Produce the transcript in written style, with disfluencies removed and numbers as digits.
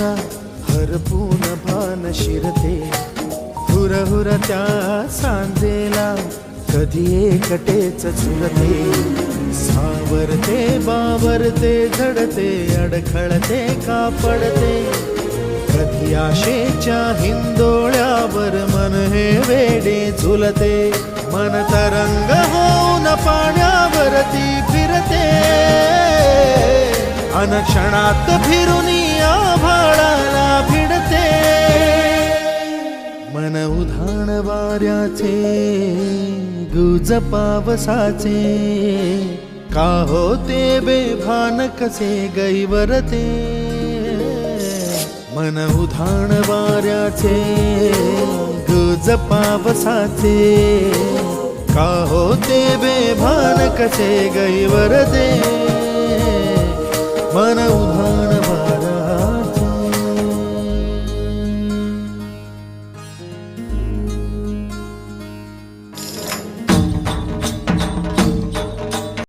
पावसा हरपून भान शिरते, हुरहुर त्या सांजेला कधी एकटेच झुलते. सावरते बावरते झडते, अडखळते का पडते, कधी आशेच्या हिंदोळ्यावर मन हे वेडे झुलते. मन तरंग होऊन पाण्यावरती फिरते, अनक्षणात फिरून आभाळाला भिडते. मन उधाण वाऱ्याचे गुज पावसाचे, का होते बेभान कसे गैवरते. मन उधाण वाऱ्याचे गुज पावसाचे, का होते बेभान कसे गैवरते. मन